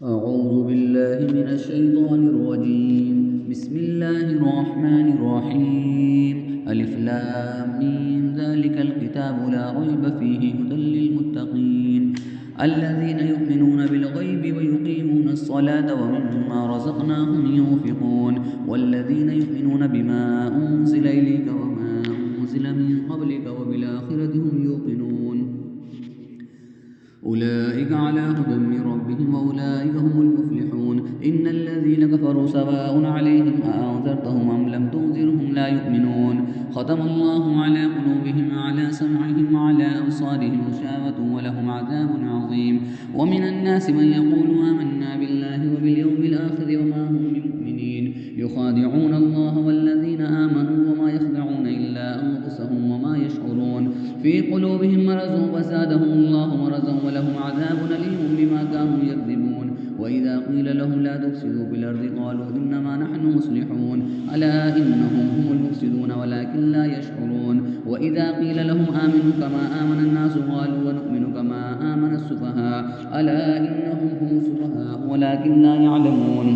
أعوذ بالله من الشيطان الرجيم. بسم الله الرحمن الرحيم. ألف لام ميم. ذلك الكتاب لا ريب فيه هدى للمتقين الذين يؤمنون بالغيب ويقيمون الصلاة ومما رزقناهم ينفقون والذين يؤمنون بما أنزل إليك وما أنزل من قبلك وبالآخرة هم يوقنون أولئك على هدى من ربهم وأولئك هم المفلحون. إن الذين كفروا سواء عليهم أأنذرتهم أم لم تنذرهم لا يؤمنون. ختم الله على قلوبهم وعلى سمعهم وعلى أبصارهم غشاوة ولهم عذاب عظيم. ومن الناس من يقول آمنا بالله وباليوم الآخر وما هم بمؤمنين يخادعون الله والذين آمنوا وما يخدعون إلا أنفسهم وما يشعرون. في قلوبهم مرض فزادهم الله مرضا ولهم عذاب أليم بما كانوا يكذبون. وإذا قيل لهم لا تفسدوا في الأرض قالوا إنما نحن مصلحون ألا إنهم هم المفسدون ولكن لا يشعرون. وإذا قيل لهم آمنوا كما آمن الناس قالوا ونؤمن كما آمن السفهاء ألا إنهم هم السفهاء ولكن لا يعلمون.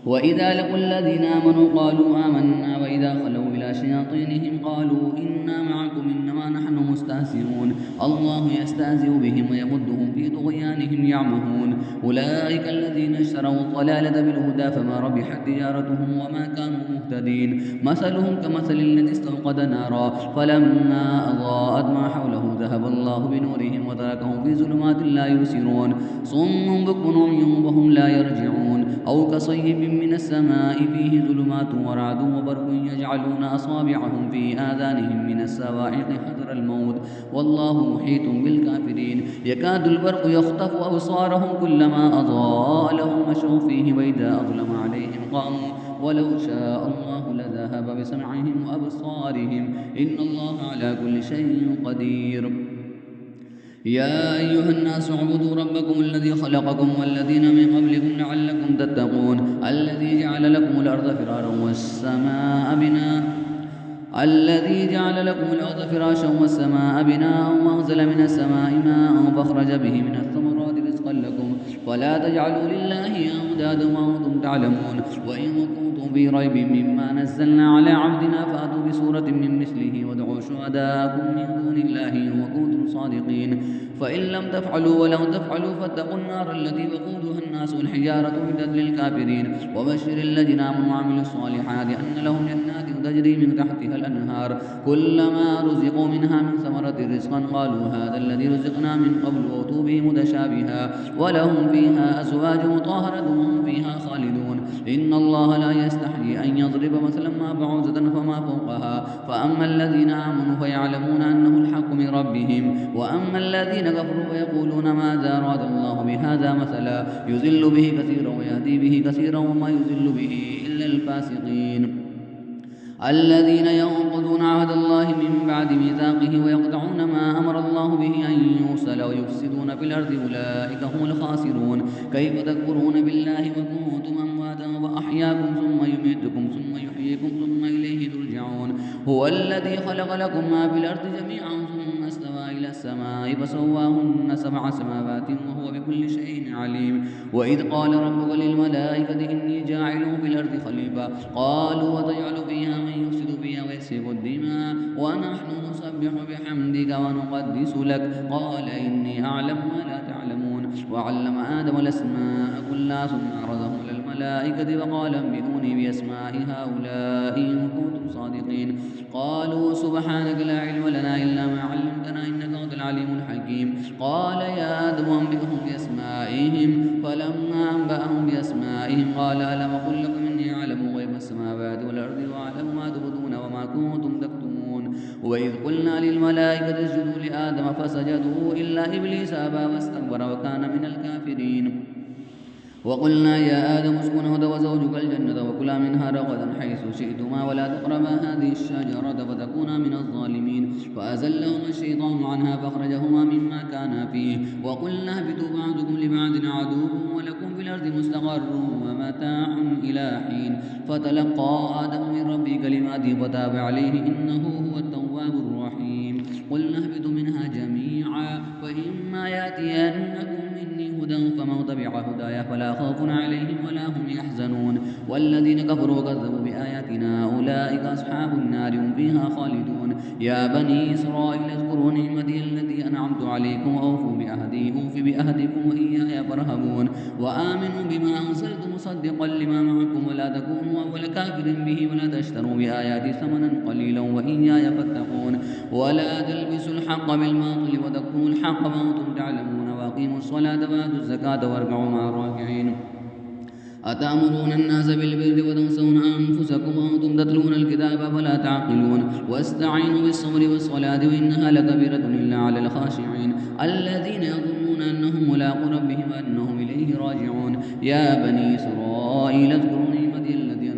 وإذا لقوا الذين آمنوا قالوا آمنا وإذا خلوا إلى شياطينهم قالوا إنا معكم إنما نحن مستهزئون الله يستهزئ بهم ويمدهم في طغيانهم يعمهون. أولئك الذين اشتروا الضلالة بالهدى فما ربحت تجارتهم وما كانوا مهتدين. مثلهم كمثل الذي استوقد نارا فلما أضاءت ما حوله ذهب الله بنورهم وتركهم في ظلمات لا يبصرون صم بكم عمي وهم لا يرجعون. أو كصيب من السماء فيه ظلمات ورعد وبرق يجعلون أصابعهم في آذانهم من الصواعق حذر الموت والله محيط بالكافرين. يكاد البرق يخطف أبصارهم كلما أضاء لهم مشوا فيه وإذا أظلم عليهم قاموا ولو شاء الله لذهب بسمعهم وأبصارهم إن الله على كل شيء قدير. يا أيها الناس اعبدوا ربكم الذي خلقكم والذين من قبلكم لعلكم تتقون الذي جعل لكم الأرض فراشا والسماء بناء وأنزل من السماء ماء فأخرج به من الثمرات رزقا لكم فلا تجعلوا لله أندادا وأنتم تعلمون. وإن كنتم في ريب مما نزلنا على عبدنا فأتوا بسورة من مثله وادعوا شهداءكم من دون الله إن كنتم صادقين. فإن لم تفعلوا ولن تفعلوا فاتقوا النار التي وقودها الناس والحجارة أعدت للكافرين. وبشر الذين آمنوا وعملوا الصالحات أن لهم جنات تجري من تحتها الأنهار كلما رزقوا منها من ثمرة رزقا قالوا هذا الذي رزقنا من قبل وأتوا به متشابها ولهم فيها أزواج مطهرة وهم فيها خالدون. إن الله لا يستحيي أن يضرب مثلا ما بعوضة فما فوقها فأما الذين آمنوا فيعلمون أنه الحق من ربهم وأما الذين كفروا فيقولون ماذا أراد الله بهذا مثلا يضل به كثيرا ويهدي به كثيرا وما يضل به إلا الفاسقين الذين ينقضون عهد الله من بعد ميثاقه ويقطعون ما أمر الله به أن يوصل ويفسدون في الأرض أولئك هم الخاسرون. كيف تكفرون بالله وكنتم أمواتا وأحياكم ثم يميتكم ثم يحييكم ثم إليه ترجعون. هو الذي خلق لكم ما في الأرض جميعا ثم استوى إلى السماء فسواهن 7 سماوات وهو بكل شيء عليم. وإذ قال ربك للملائكة إني جاعل في الأرض خليفة قالوا وتجعل فيها من يفسد فيها ويسفك الدماء ونحن نسبح بحمدك ونقدس لك قال إني أعلم ما لا تعلمون. وعلم آدم الأسماء كلها ثم عرضهم على الملائكة وقال انبئوني بأسماء هؤلاء إن كنتم صادقين. قالوا سبحانك لا علم لنا إلا ما علمتنا إنك أنت العليم الحكيم. قال يا آدم أنبئهم بأسمائهم فلما أنبأهم بأسمائهم قال ألم أقل لكم إني أعلم غيب السماوات والأرض وأعلم ما تبدون وما كنتم تكتمون. وإذ قلنا للملائكة اسجدوا لآدم فسجدوا إلا إبليس أبى واستكبر وكان من الكافرين. وقلنا يا آدم اسكن أنت وزوجك الجنة وكلا منها رغدا حيث شئتما ولا تقربا هذه الشجرة فتكونا من الظالمين. فأزلهما الشيطان عنها فأخرجهما مما كانا فيه وقلنا اهبطوا بعضكم لبعض عدو ولكم في الأرض مستقر ومتاع إلى حين. فتلقى آدم من ربه كلمات فتاب عليه إنه هو التواب الرحيم. قلنا اهبطوا منها جميعا فإما يأتينكم مني هدى فمن تبع هداي فلا خوف عليهم ولا هم يحزنون والذين كفروا وكذبوا بآياتنا أولئك أصحاب النار هم فيها خالدون يا بني إسرائيل اذكروا نعمتي التي أنعمت عليكم وأوفوا بعهدي أوف بعهدكم وإياي فارهبون وآمنوا بما أنزلت مصدقا لما معكم ولا تكونوا أول كافر به ولا تشتروا بآياتي ثمنا قليلا وإياي فاتقون ولا تلبسوا الحق بالباطل وتكتموا الحق وأنتم تعلمون وأقيموا الصلاة وآتوا الزكاة واركعوا مع الراكعين أتأمرون الناس بالبر وتنسون أنفسكم وأنتم تتلون الكتاب فلا تعقلون واستعينوا بالصبر والصلاة وإنها لكبيرة إلا على الخاشعين الذين يظنون أنهم ملاقو ربهم وأنهم إليه راجعون يا بني إسرائيل اذكروا نعمتي التي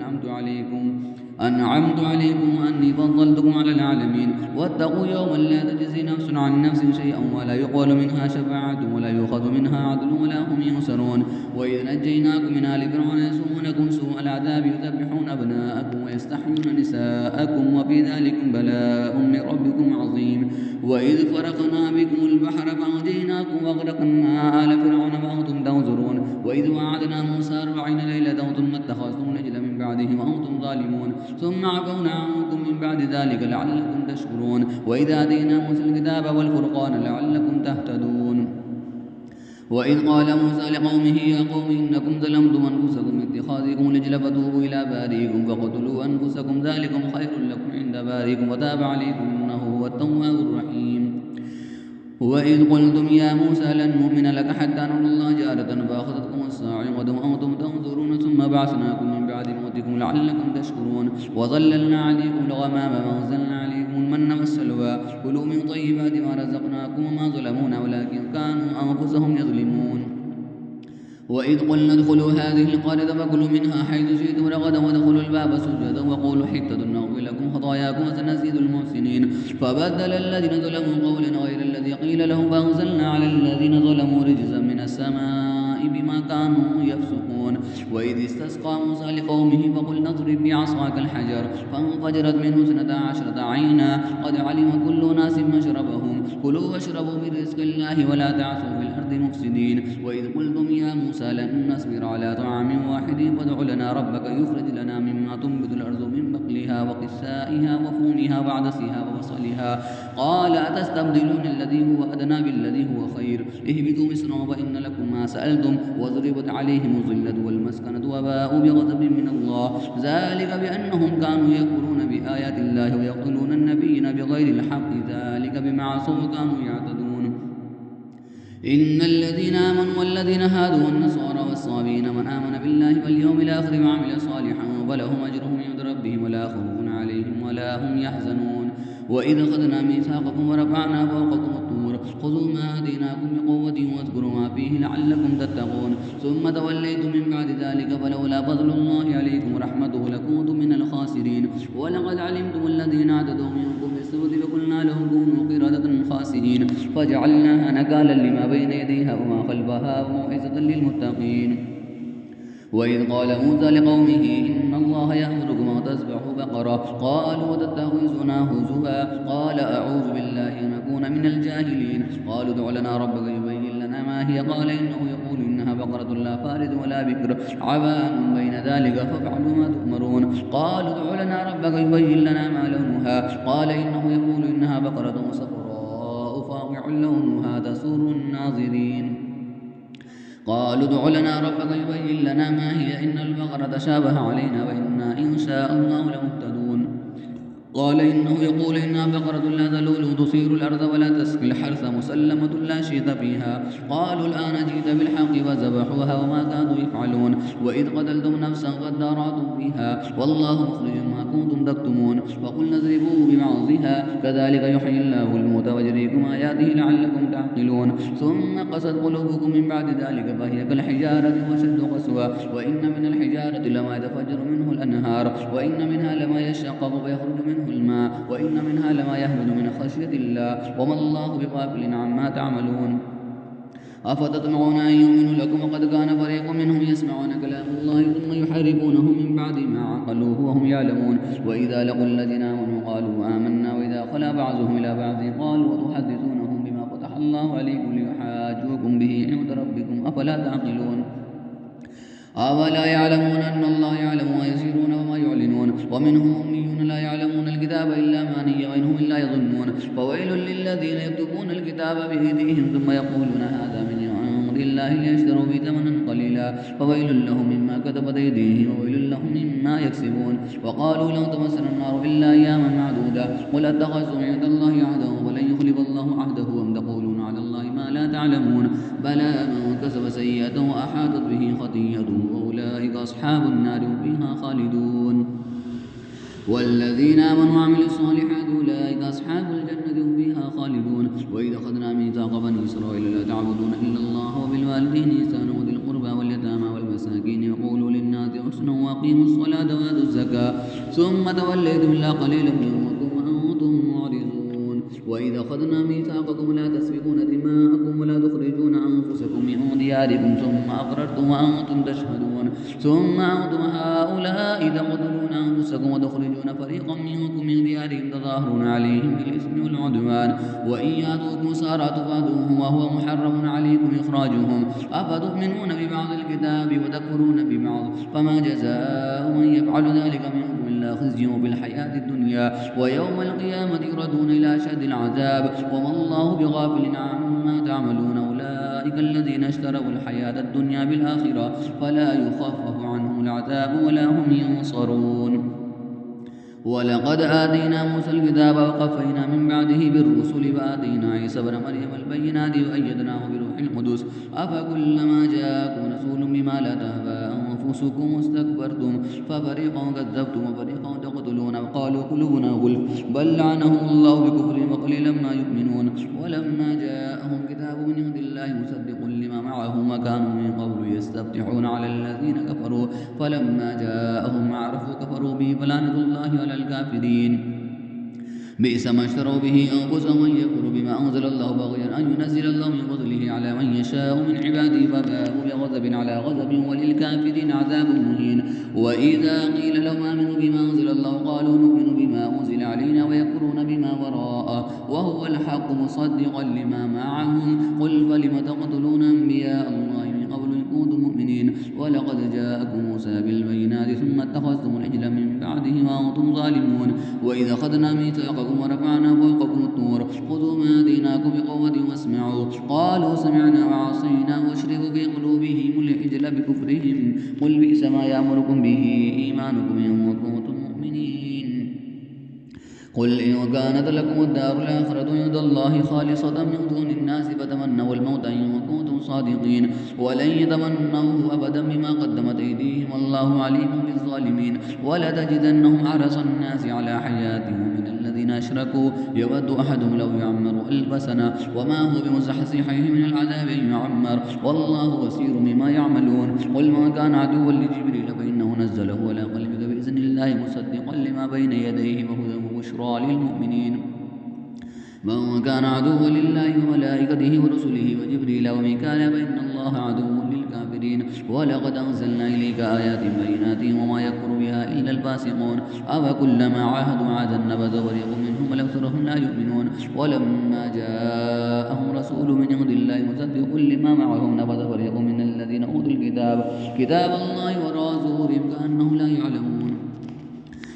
أنعمت عليكم وأني فضلتكم على العالمين واتقوا يوما لا تجزي نفس عن نفس شيئا ولا يقبل منها شفاعة ولا يؤخذ منها عدل ولا هم ينصرون وإذ نجيناكم من آل فرعون يسومونكم سوء العذاب يذبحون أبناءكم ويستحيون نساءكم وفي ذلكم بلاء من ربكم عظيم وإذ فرقنا بكم البحر فأنجيناكم وأغرقنا آل فرعون وأنتم تنظرون وإذ وعدنا موسى 40 ليلة ثم اتخذتم العجل من بعده وأنتم ظالمون ثم عفونا عنكم من بعد ذلك لعلكم تشكرون وإذا آتينا موسى الكتاب والفرقان لعلكم تهتدون وإذ قال موسى لقومه يا قوم إنكم ظلمتم أنفسكم اتخاذكم العجل فتوبوا إلى بارئكم فاقتلوا أنفسكم ذلكم خير لكم عند بارئكم وتاب عليكم إنه هو التواب الرحيم وإذ قلتم يا موسى لن نؤمن لك حتى نرى الله جارة فأخذتكم الصاعقة وأنتم تنظرون ثم بعثناكم من بعد موتكم لعلكم تشكرون وظللنا عليكم الغمام وأنزلنا عليكم المن والسلوى كلوا من طيبات ما رزقناكم وما ظلمونا ولكن كانوا أنفسهم يظلمون وإذ قلنا ادخلوا هذه القرية فكلوا منها حيث شئتم رغدا وادخلوا الباب سجدا وقولوا حطة نغفر لكم خطاياكم وسنزيد المحسنين فبدل الذين ظلموا قولا غير الذي قيل لهم فأنزلنا على الذين ظلموا رجزا من السماء بما كانوا يفسقون وإذ استسقى موسى لقومه فقلنا اضرب بعصاك الحجر فانفجرت منه 12 عينا قد علم كل ناس مشربهم كلوا واشربوا من رزق الله ولا تعثوا في الأرض مفسدين وإذ قلتم يا موسى لن نصبر على طعام واحد فادع لنا ربك يخرج لنا مما تنبت الأرض من بقلها وقثائها وفومها وعدسها وبصلها قال أتستبدلون الذي هو أدنى بالذي هو خير اهبطوا مصرا فإن لكم ما سألتم وضربت عليهم الذلة والمسكنة وباءوا بغضب من الله ذلك بأنهم كانوا يكفرون بآيات الله ويقتلون النبيين بغير الحق ذلك بما عصوا وكانوا يعتدون إن الذين آمنوا والذين هادوا والنصارى والصابين من آمن بالله واليوم الآخر وعمل صالحا فلهم أجرهم عند ربهم ولا خوف عليهم ولا هم يحزنون وإذ أخذنا ميثاقكم ورفعنا فوقكم الطور خذوا ما آتيناكم بقوة واذكروا ما فيه لعلكم تتقون ثم توليتم من بعد ذلك فلولا فضل الله عليكم ورحمته لكنتم من الخاسرين ولقد علمتم الذين اعتدوا منكم في السبت فقلنا لهم كونوا قردة خاسئين فجعلناها نكالا لما بين يديها وما خلفها وموعظة للمتقين وإذ قال موسى لقومه إن الله يأمركم أن تذبحوا بقرة قالوا وتتخذنا هزوا قال أعوذ بالله أن أكون من الجاهلين قالوا ادع لنا ربك يبين لنا ما هي قال إنه يقول إنها بقرة لا فارض ولا بكر عوان بين ذلك فافعلوا ما تؤمرون قالوا ادع لنا ربك يبين لنا ما لونها قال إنه يقول إنها بقرة صفراء فاقع لونها تسر الناظرين قالوا ادع لنا ربك يبين لنا ما هي إن البقرة تشابه علينا وإنا إن شاء الله لمهتدون قال إنه يقول إنها بقرة لا ذلول تصير الأرض ولا تسقي الحرث مسلمة لا شيط فيها قالوا الآن جئت بالحق فذبحوها وما كانوا يفعلون وإذ قتلتم نفسا فادارأتم فيها والله مخرج ما كنتم تكتمون فقلنا اضربوه ببعضها كذلك يحيي الله الموتى ويريكم آياته لعلكم تعقلون ثم قست قلوبكم من بعد ذلك فهي كالحجارة وشد قسوة وإن من الحجارة لما يتفجر منه الأنهار وإن منها لما يشقق فيخرج منه الماء وإن منها لما يهبط من خشية الله وما الله بغافل عما تعملون أفتطمعون أن يؤمنوا لكم وقد كان فريق منهم يسمعون كلام الله ثم يحرفونه من بعد ما عقلوه وهم يعلمون وإذا لقوا الذين آمنوا قالوا آمنا وإذا خلا بعضهم إلى بعض قالوا وتحدثونهم بما فتح الله عليكم ليحاجوكم به عند ربكم أفلا تعقلون تعقلون أولا يعلمون أن الله يعلم ما يسرون وما يعلنون ومنهم أميون لا يعلمون الكتاب إلا أماني وإن هم إلا يظنون فويل للذين يكتبون الكتاب بأيديهم ثم يقولون هذا من عند الله ليشتروا به ثمنا قليلا فويل لهم مما كتبت أيديهم وويل لهم مما يكسبون وقالوا لن تمسنا النار إلا أياما معدودة قل اتخذتم عند الله عهدا ولن يخلف الله عهده أم تقولون على الله ما لا تعلمون بلى من كسب سيئة وأحاطت به خطيئته أولئك أصحاب النار هم فيها خالدون والذين آمنوا وعملوا الصالحات أولئك أصحاب الجنة هم فيها خالدون وإذا أخذنا ميثاق بني إسرائيل لا تعبدون إلا الله وبالوالدين إحسانا وذي القربى واليتامى والمساكين وقولوا للناس حسنا وأقيموا الصلاة وآتوا الزكاة ثم توليتم إلا قليلا منكم وأنتم معرضون وإذا أخذنا ميثاقكم لا تسفكون دماءكم ولا تخرجون أنفسكم من دياركم ثم أقررتم وأنتم تشهدون ثم أنتم هؤلاء تقتلون أنفسكم وتخرجون فريقا منكم من ديارهم تظاهرون عليهم بالإثم والعدوان وإن يأتوكم سارى تفادوهم وهو محرم عليكم إخراجهم أفتؤمنون ببعض الكتاب وتكفرون ببعض فما جزاء من يفعل ذلك منكم إلا خزي في الحياة الدنيا ويوم القيامة يردون إلى أشد العذاب وما الله بغافل عما تعملون أولئك الذين اشتروا الحياة الدنيا بالآخرة فلا يخفف عنهم العذاب ولا هم ينصرون ولقد آتينا موسى الكتاب وقفينا من بعده بالرسل وآتينا عيسى ابن مريم البينات وأيدناه بروح القدس أفكلما جاءكم رسول بما لا تهوى أنفسكم استكبرتم ففريقا كذبتم وفريقا تقتلون وقالوا قلوبنا غلف بل لعنهم الله بكفرهم وقليلا ما يؤمنون ولما جاءهم كتاب من عند الله مصدق لما معهم وكانوا من قبل يستفتحون على الذين كفروا فلما جاءهم ما عرفوا كفروا به فلعنة الله على الكافرين بئس ما اشتروا به أنفسهم أن يكفروا بما أنزل الله بغيا أن ينزل الله من فضله على من يشاء من عباده فباءوا بغضب على غضب وللكافرين عذاب مهين وإذا قيل لهم آمنوا بما أنزل الله قالوا نؤمن بما أنزل علينا ويكفرون بما وراءه وهو الحق مصدقا لما معهم قل فلم تقتلون أنبياء الله من قبل إن كنتم مؤمنين ولقد جاءكم موسى بالبينات ثم اتخذتم العجل من بعده وأنتم ظالمون وإذا أخذنا ميثاقكم ورفعنا فوقكم الطور خذوا ما آتيناكم بقوة واسمعوا قالوا سمعنا وعصينا واشربوا في قلوبهم العجل بكفرهم قل بئس ما يأمركم به إيمانكم إن كنتم مؤمنين قل إن كانت لكم الدار الآخرة عند الله خالصة من دون الناس فتمنوا الموت إن كنتم صادقين ولن يتمنوه أبدا بما قدمت أيديهم والله عليم بالظالمين ولتجدنهم أحرص الناس على حياتهم من الذين أشركوا يود أحدهم لو يعمر 1000 سنة وما هو بمزحزحه من العذاب أن يعمر والله بصير بما يعملون قل من كان عدوا لجبريل فإنه نزله على قلبك بإذن الله مصدقا لما بين يديه وهدى وبشرى للمؤمنين من كان عدوا لله وملائكته ورسله وجبريل وميكال فإن الله عدو للكافرين ولقد أنزلنا إليك آيات بينات وما يكفر بها إلا الفاسقون أفكلما عاهدوا عهدا نبذ فريق منهم ولأكثرهم لا يؤمنون ولما جاءهم رسول من عند الله مصدق لما معهم نبذ فريق من الذين أوتوا كتاب الله وراء ظهورهم كأنهم لا يعلمون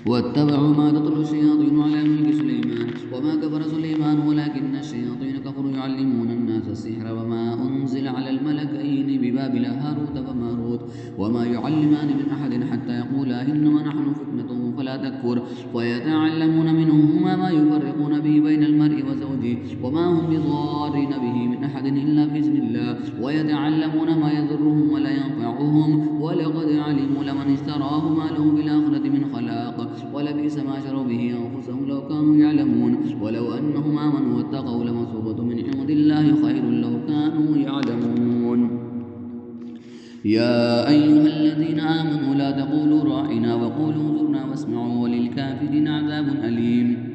واتبعوا ما تتلو الشياطين على ملك سليمان وما كفر سليمان ولكن الشياطين كفروا يعلمون الناس السحر وما أنزل على الملكين ببابل هاروت وماروت وما يعلمان من أحد حتى يقولا إنما نحن فتنة فلا تكفر ويتعلمون منهما ما يفرقون به بين المرء وزوجه وما هم بضارين به من أحد إلا بإذن الله ويتعلمون ما يضرهم ولا ينفعهم ولقد علموا لمن اشتراه ما له بالآخرة من خلاق ولبئس ما شروا به أنفسهم لو كانوا يعلمون ولو أنهم آمنوا واتقوا لمثوبة من عند الله خير لو كانوا يعلمون يا أيها الذين آمنوا لا تقولوا راعنا وقولوا انظرنا واسمعوا وللكافرين عذاب أليم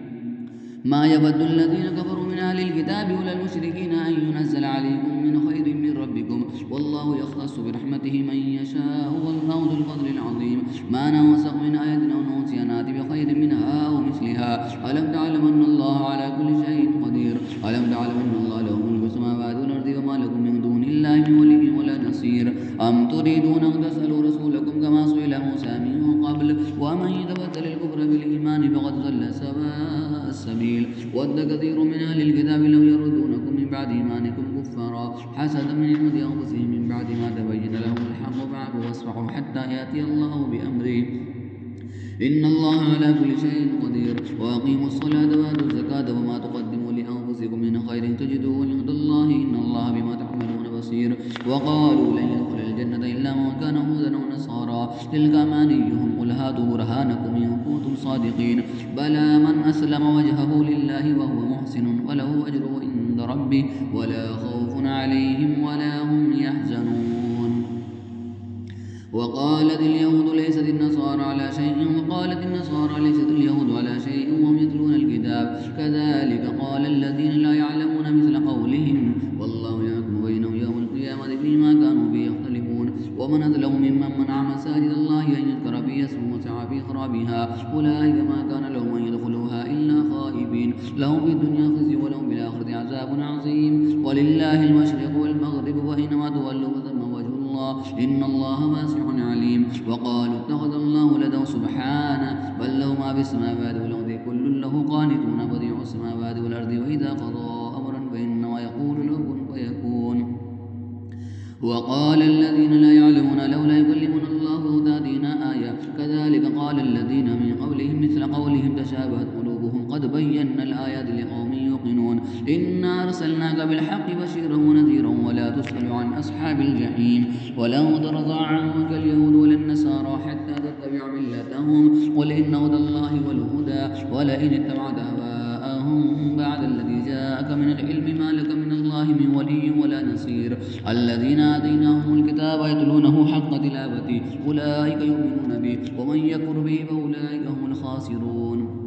ما يود الذين كفروا من أهل الكتاب ولا المشركين أن ينزل عليكم من خير من ربكم والله يختص برحمته من يشاء والله ذو الفضل العظيم ما ننسخ من آية أو ننسها نأتي بخير منها أو مثلها ألم تعلم أن الله على كل شيء قدير ألم تعلم أن الله له ملك السماوات والأرض وما لكم من دون الله من ولي ولا نصير أم تريدون أن تسألوا رسولكم كما سئل موسى من قبل ومن يتبدل الكفر بالإيمان فقد ضل سواء السبيل ود كثير من أهل الكتاب لو يردونكم من بعد إيمانكم كفارا حسدا من عند أنفسهم من بعد ما تبين لهم الحق فاعفوا واصفحوا حتى يأتي الله بأمره إن الله على كل شيء قدير وأقيموا الصلاة وآتوا الزكاة وما تقدموا لأنفسكم من خير تجدوه عند الله إن الله بما تعملون بصير وقالوا لن يدخل الجنة إلا من كان هودا أو نصارى تلك أمانيهم قل هاتوا برهانكم إن كنتم صادقين بلى من أسلم وجهه لله وهو محسن وله أجره عند ربه ولا خوف عليهم ولا هم يحزنون وقالت اليهود ليست النصارى على شيء وقالت النصارى ليست اليهود على شيء وهم يتلون الكتاب كذلك قال الذين لا يعلمون مثل قولهم والله يحكم بينهم يوم القيامة فيما كانوا فيه يختلفون ومن أظلم ممن منع مساجد الله أن يذكر فيه اسمه وسعى في خرابها أولئك ما كان لهم أن يدخلوها إلا خائفين لهم في الدنيا خزي ولهم بالآخرة عذاب عظيم ولله المشرق والمغرب وأينما تولوا فثم وجه الله إن الله واسع عليم وقالوا اتخذ الله ولدا سبحانه بل له ما في السماوات والأرض كل له قانتون بديع السماوات والأرض وإذا قضى أمرا فإنما يقول له كن فيكون وقال الذين لا يعلمون لولا يكلمنا الله وتأتينا آية كذلك قال الذين من قبلهم مثل قولهم تشابهت قلوبهم قد بينا الآيات لقوم يوقنون إنا أرسلناك بالحق بشيرا ونذيرا ولا تسأل عن أصحاب الجحيم ولن ترضى عنك اليهود ولا النصارى حتى تتبع ملتهم قل إن هدى الله والهدى ولئن اتبعت أهواءهم بعد الذي جاءك من العلم ما لك من الله من ولي ولا نصير الذين آتيناهم الكتاب يتلونه حق تلاوته أولئك يؤمنون به ومن يكفر به فأولئك هم الخاسرون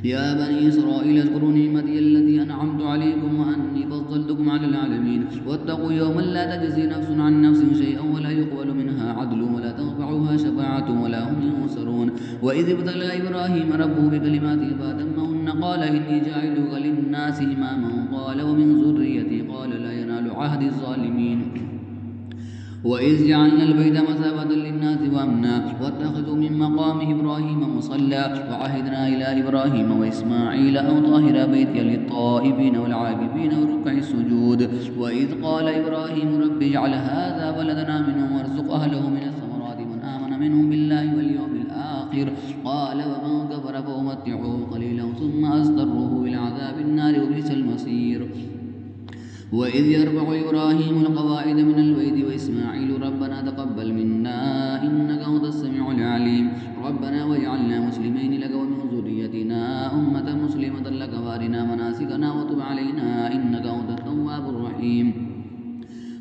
يا بني إسرائيل اذكروا نعمتي التي أنعمت عليكم وأني فضلتكم على العالمين واتقوا يوما لا تجزي نفس عن نفس شيئا ولا يقبل منها عدل ولا تنفعها شفاعة ولا هم ينصرون وإذ ابتلى إبراهيم ربه بكلمات فأتمهن قال إني جاعلك للناس إماما قال ومن ذريتي قال لا ينال عهد الظالمين وإذ جعلنا البيت مثابة للناس وأمنا واتخذوا من مقام إبراهيم مصلى وعهدنا إلى إبراهيم وإسماعيل أن طهر بيتي للطائفين والعاكفين والركع السجود وإذ قال إبراهيم رب اجعل هذا بلدنا آمنا وارزق أهله من الثمرات من آمن منهم بالله واليوم الآخر قال ومن كفر فأمتعه قليلا ثم أضطره إلى عذاب النار وبئس المصير وإذ يرفع إبراهيم القواعد من البيت وإسماعيل ربنا تقبل منا إنك أنت السميع العليم ربنا واجعلنا مسلمين لك ومن ذريتنا أمة مسلمة لك وارنا مناسكنا وتب علينا إنك أنت التواب الرحيم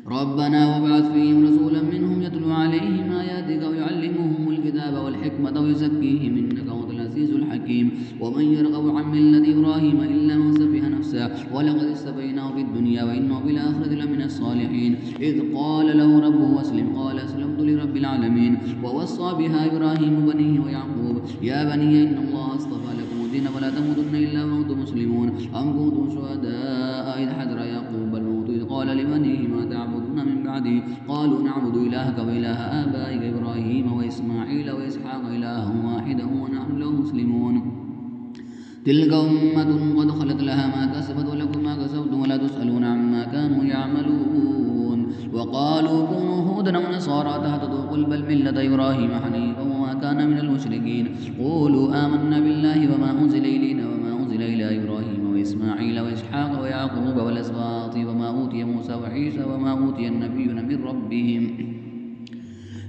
ربنا وابعث فيهم رسولا منهم يتلو عليهم آياتك ويعلمهم الكتاب والحكمة ويزكيهم إنك أنت العزيز الحكيم ومن يرغب عن ملة إبراهيم إلا من سفه نفسه ولقد اصطفيناه في الدنيا وإنه في الآخرة لمن الصالحين إذ قال له ربه أسلم قال أسلمت لرب العالمين ووصى بها إبراهيم بنيه ويعقوب يا بني إن الله اصطفى لكم الدين فلا تموتن إلا وأنتم مسلمون أم كنتم شهداء إذ حضر يعقوب الموت إذ قال لبنيه ما تعبدون من بعدي قالوا نعبد إلهك وإله آبائك إبراهيم وإسماعيل وإسحاق إلها واحدا ونحن له مسلمون تلك أمة قد خلت لها ما كسبت ولكم ما كسبتم ولا تسألون عما كانوا يعملون وقالوا كونوا هودا أو نصارى تهتدوا قل بل ملة إبراهيم حنيفا وما كان من المشركين قولوا آمنا بالله وما أنزل إلينا وما أنزل إلى إبراهيم وإسماعيل وإسحاق ويعقوب والأسباط وما أوتي موسى وعيسى وما أوتي النبيون من ربهم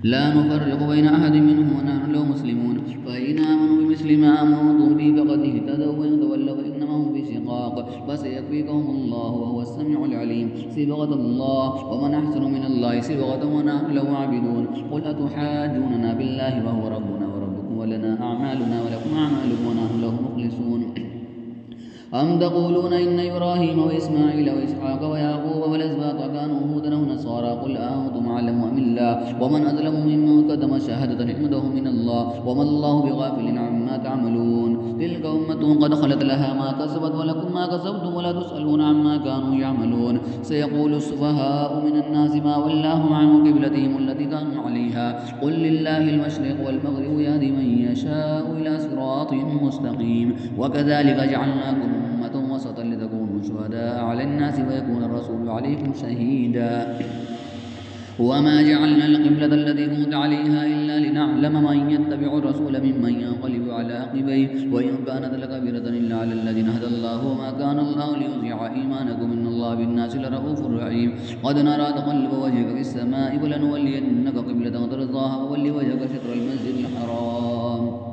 لا نفرق بين أحد منهم ونحن له مسلمون فإن آمنوا بمثل ما آمنتم به فقد اهتدوا وإن تولوا فإنما هم في شقاق فسيكفيكهم الله وهو السميع العليم صبغة الله ومن أحسن من الله صبغة ونحن له عابدون قل أتحاجوننا بالله وهو ربنا وربكم ولنا أعمالنا ولكم أعمالكم ونحن له مخلصون أم تقولون إن إبراهيم وإسماعيل وإسحاق ويعقوب والأسباط كانوا هودا أو نصارى قل أنتم أعلم أم الله الله ومن أظلم ممن كتم شهادة عنده من الله وما الله بغافل عما تعملون تلك أمة قد خلت لها ما كسبت ولكم ما كسبتم ولا تسألون عما كانوا يعملون سيقول السفهاء من الناس ما ولاهم عن قبلتهم التي كانوا عليها قل لله المشرق والمغرب يهدي من يشاء إلى صراط مستقيم وكذلك جعلناكم أمة وسطا لتكونوا شهداء على الناس ويكون الرسول عليكم شهيدا وما جعلنا القبلة التي كنت عليها إلا لنعلم من يتبع الرسول ممن ينقلب على عقبيه وإن كانت لكبيرة إلا على الذين هدى الله وما كان الله ليضيع إيمانكم إن الله بالناس لرؤوف رحيم قد نرى تقلب وجهك في السماء فلنولينك قبلة ترضاها فول وجهك شطر المسجد الحرام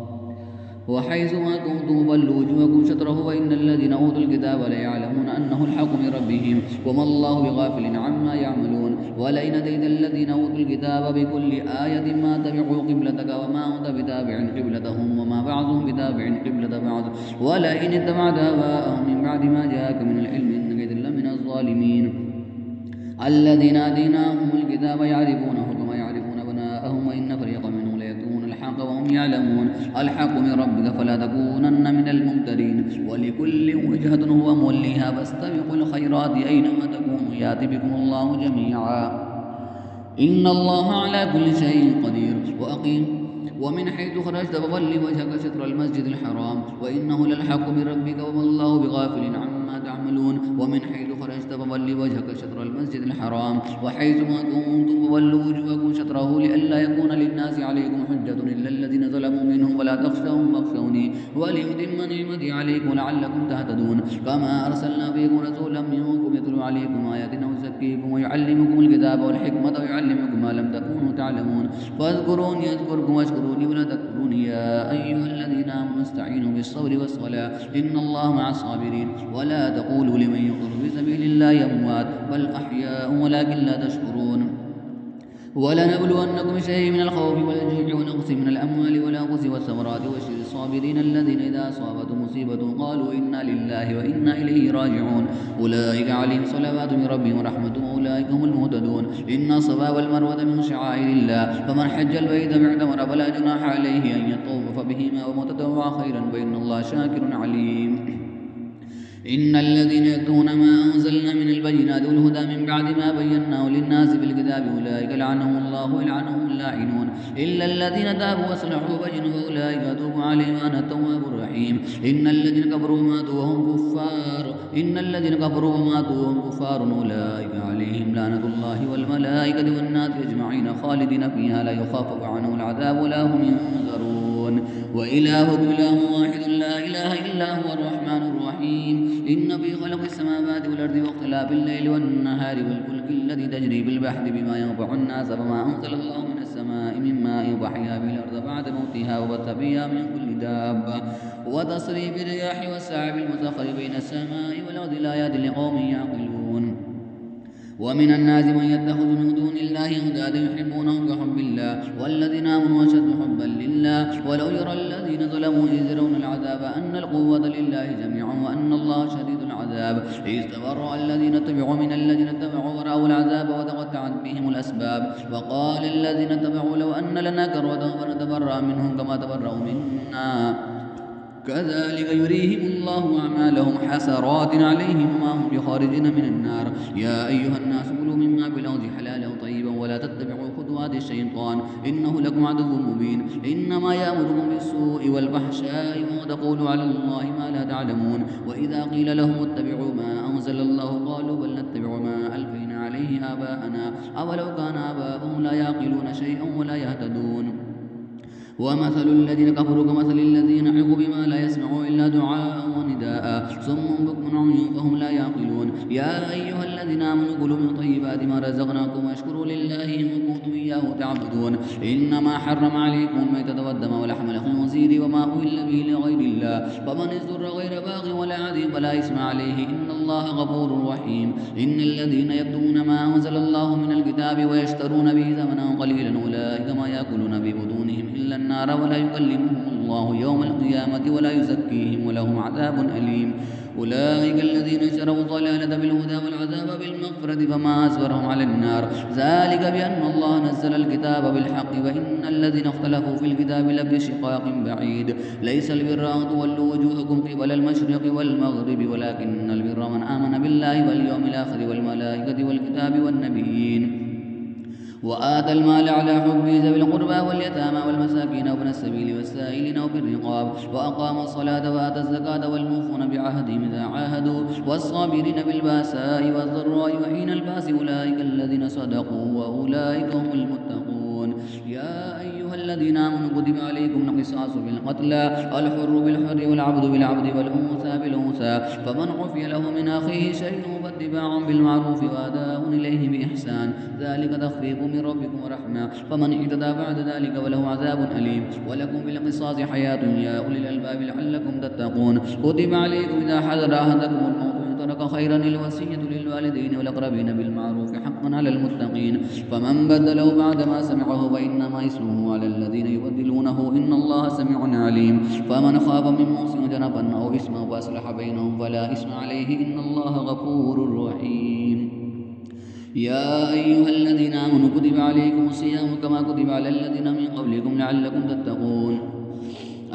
وحيث ما كنتم فولوا وجوهكم شطره وإن الذين أوتوا الكتاب ليعلمون أنه الحق من ربهم وما الله بغافل عما يعملون ولئن أتيت الذين أوتوا الكتاب بكل آية ما تبعوا قبلتك وما أنت بتابع قبلتهم وما بعضهم بتابع قبلة بعض ولئن اتبعت آباءهم من بعد ما جاءك من العلم إنك إذا لمن الظالمين الذين آتيناهم الكتاب يعرفونه كما يعرفون أبناءهم وإن فريقا منهم ليكتمون الحق وهم يعلمون الحق من ربك فلا تكونن من الممترين ولكل وجهة هو موليها فاستبقوا الخيرات أينما تكونوا يأتي بكم الله جميعا إن الله على كل شيء قدير ومن حيث خرجت فول وجهك شطر المسجد الحرام وإنه للحق من ربك وما الله بغافل عما تعملون ومن حيث خرجت فول وجهك شطر المسجد الحرام وحيث ما كنتم فولوا وجوهكم شطره لئلا يكون للناس عليكم حجة إلا الذين ظلموا منهم ولا تخشوهم واخشوني وليتم نعمتي عليكم لعلكم تهتدون كما أرسلنا فيكم رسولا منكم يتلو عليكم آياتنا ويزكيكم ويعلمكم الكتاب والحكمة ويعلمكم ما لم تكونوا تعلمون فاذكروني أذكركم واشكروني ولا تكفرون يا أيها الذين آمنوا استعينوا بالصبر والصلاة إن الله مع الصابرين ولا تقولوا لمن يقتل في سبيل الله أموات بل أحياء ولكن لا تشكرون ولنبلونكم بشيء من الخوف والجوع ونقص من الأموال والأنفس والثمرات وبشر الصابرين الذين إذا أصابتهم مصيبة قالوا إنا لله وإنا إليه راجعون أولئك عليهم صلوات من ربهم ورحمة وأولئك هم المهتدون إن الصفا والمروة من شعائر الله فمن حج البيت واعتمر فلا جناح عليه أن يطوف بهما ومن تطوع خيرا فإن الله شاكر عليم إن الذين يكتمون ما أنزلنا من البينات والهدى من بعد ما بيناه للناس في الكتاب أولئك لعنهم الله ويلعنهم اللاعنون إلا الذين تابوا وصلحوا وبينوا فأولئك أتوب عليهم وأنا التواب الرحيم إن الذين كفروا وماتوا وهم كفار أولئك عليهم لعنة الله والملائكة والناس أجمعين خالدين فيها لا يخفف عنهم العذاب ولا هم ينذرون وإلهكم إله واحد لا إله إلا هو الرحمن الرحيم إن في خلق السماوات والأرض واختلاف الليل والنهار والفلك الذي تجري بالبحر بما ينفع الناس فما أنزل الله من السماء من ماء فأحيا به الأرض بعد موتها وبث فيها من كل دابة وتصريف الرياح والسحاب المسخر بين السماء والأرض لآيات لقوم يعقلون ومن الناس من يتخذ من دون الله أندادا يحبونهم كحب الله والذين آمنوا أشد حبا لله ولو يرى الذين ظلموا إذ يرون العذاب أن القوة لله جميعا وأن الله شديد العذاب إذ تبرأ الذين اتبعوا من الذين اتبعوا ورأوا العذاب وتقطعت بهم الأسباب وقال الذين اتبعوا لو أن لنا كرة فنتبرأ منهم كما تبرأوا منا كذلك يريهم الله أعمالهم حسرات عليهم وما هم بخارجين من النار يا أيها الناس كلوا مما في الأرض حلالا طيبا ولا تتبعوا خطوات الشيطان إنه لكم عدو مبين إنما يأمركم بالسوء والفحشاء وتقولوا على الله ما لا تعلمون وإذا قيل لهم اتبعوا ما أنزل الله قالوا بل نتبع ما ألفينا عليه آباءنا أولو كان آباؤهم لا يعقلون شيئا ولا يهتدون ومثل الذين كفروا كمثل الذين حقوا بما لا يسمعوا إلا دعاء ونداء صم بكم عمي فهم لا يعقلون يا أيها الذين آمنوا كلوا من طيبات ما رزقناكم واشكروا لله إن كنتم إياه تعبدون إنما حرم عليكم الميتة والدم ولحم الخنزير وما أهل به لغير الله فمن اضطر غير باغ ولا عاد فلا إثم عليه إن الله غفور رحيم إن الذين يكتمون ما أنزل الله من الكتاب ويشترون به ثمنا قليلا أولئك ما يأكلون ببطونهم إلا النار ولا يكلمهم الله يوم القيامة ولا يزكيهم ولهم عذاب أليم. أولئك الذين اشتروا الضلالة بالهدى والعذاب بالمغفرة فما أصبرهم على النار. ذلك بأن الله نزل الكتاب بالحق وإن الذين اختلفوا في الكتاب لفي شقاق بعيد. ليس البر أن تولوا وجوهكم قبل المشرق والمغرب ولكن البر من آمن بالله واليوم الآخر والملائكة والكتاب والنبيين وآتى المال على حبه ذوي القربى واليتامى والمساكين وابن السبيل والسائلين وفي الرقاب وأقام الصلاة وآتى الزكاة والموفون بعهدهم إذا عاهدوا والصابرين بالباساء والضراء وحين الباس أولئك الذين صدقوا وأولئك هم المتقون. يا أيها الذين آمنوا كتب عليكم القصاص في القتلى الحر بالحر والعبد بالعبد والأنثى بالأنثى فمن عفي له من أخيه شيء فاتباع بالمعروف وأداء إليه بإحسان ذلك تخفيف من ربكم ورحمة فمن اعتدى بعد ذلك فله عذاب أليم. ولكم في القصاص حياة يا أولي الألباب لعلكم تتقون. كتب عليكم إذا حضر أحدكم الموت إن ترك خيرا الوصية للوالدين والأقربين بالمعروف حقا على المتقين فمن بدله بعد ما سمعه فإنما اسمه على الذين يبدلونه إن الله سميع عليم. فمن خاف من موص جنفا أو إثما فأصلح بينهم فلا إثم عليه إن الله غفور رحيم. يا أيها الذين آمنوا كتب عليكم الصيام كما كتب على الذين من قبلكم لعلكم تتقون.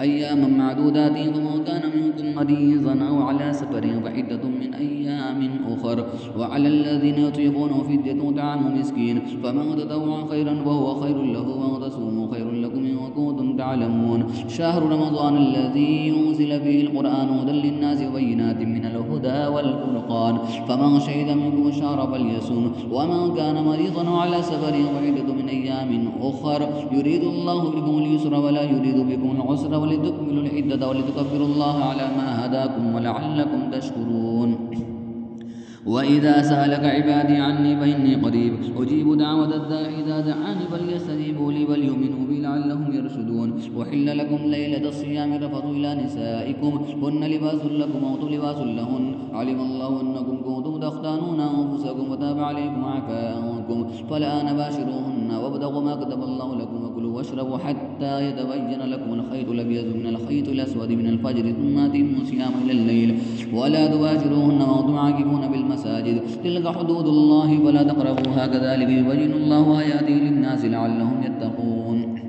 أياما معدودات فمن كان منكم مريضا أو على سفر فعدة من أيام أخر وعلى الذين يطيقونه فدية طعام مسكين فمن تطوع خيرا فهو خير له ومن تصوموا خير لكم إن كنتم تعلمون. شهر رمضان الذي ينزل فيه القرآن هدى للناس وبينات من الهدى والفرقان فمن شهد منكم الشهر فليصم ومن كان مريضا على سفر فعدة من أيام أخر يريد الله بكم اليسر ولا يريد بكم العسر ولتكملوا العدة ولتكبروا الله على ما هداكم ولعلكم تشكرون. وإذا سألك عبادي عني فإني قريب أجيب دعوة الداعي إذا دعاني فليستجيبوا لي وليؤمنوا بي لعلهم يرشدون. أحل لكم ليلة الصيام رفثوا إلى نسائكم هن لباس لكم وأنتم لباس لهن علم الله أنكم كنتم تختانون أنفسكم وتاب عليكم عفا عنكم فالآن باشروهن وابتغوا ما كتب الله لكم وكلوا واشربوا حتى يتبين لكم الخيط الأبيض من الخيط الأسود من الفجر ثم أتموا الصيام إلى الليل ولا تباشروهن وأنتم عاكفون بالمساجد تلك حدود الله فلا تقربوها كذلك يبين الله آياته للناس لعلهم يتقون.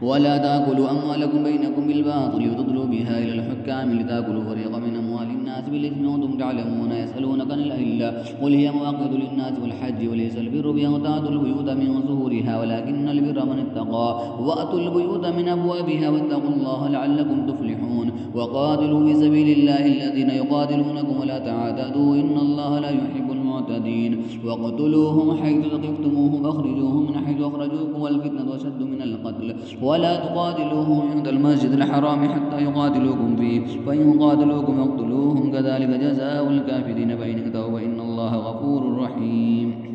ولا تأكلوا أموالكم بينكم بالباطل وتدلوا بها إلى الحكام لتأكلوا فريقا من أموال الناس بالإثم وأنتم تعلمون. يسألونك عن الأهلة قل هي مواقيت للناس والحج وليس البر بأن تأتوا البيوت من ظهورها ولكن البر من اتقى وأتوا البيوت من أبوابها واتقوا الله لعلكم تفلحون. وقاتلوا في سبيل الله الذين يقاتلونكم ولا تعتدوا إن الله لا يحب المعتدين. واقتلوهم حيث ثقفتموهم واخرجوهم من حيث أخرجوكم والفتنة أشد من القتل ولا تقاتلوهم عند المسجد الحرام حتى يقاتلوكم فيه فإن قاتلوكم فاقتلوهم كذلك جزاء الكافرين فإن اكتفوا فإن الله غفور رحيم.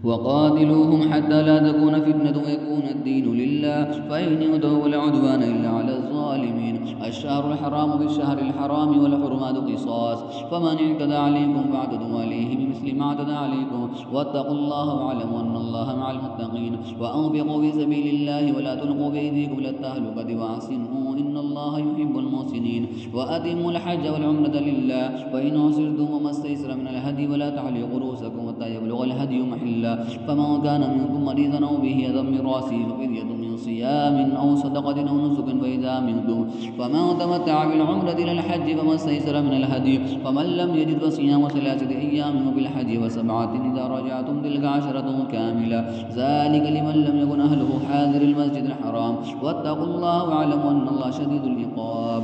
وقاتلوهم حتى لا تكون فتنة ويكون الدين لله فإن يؤتوا ولا عدوان إلا على الظالمين. الشهر الحرام بالشهر الحرام والحرمات قصاص فمن اعتدى عليكم فاعتدوا عليه بمثل ما اعتدى عليكم واتقوا الله واعلموا أن الله مع المتقين. وأنفقوا في سبيل الله ولا تلقوا بأيديكم إلى التهلكة وأحسنوا إن الله يحب المحسنين. وأتموا الحج والعمرة لله فإن عسرتم وما استيسر من الهدي ولا تعلقوا رؤوسكم حتى يبلغ الهدي محله فمن كان منكم مريضا أو به أذى من رأسه ففدية من صيام أو صدقة أو نسك فإذا أمنتم فمن تمتع بالعمرة إلى الحج فما استيسر من الهدي فمن لم يجد فصيام 3 أيام بالحج و7 إذا رجعتم تلك 10 كاملة ذلك لمن لم يكن أهله حاضر المسجد الحرام واتقوا الله واعلموا أن الله شديد العقاب.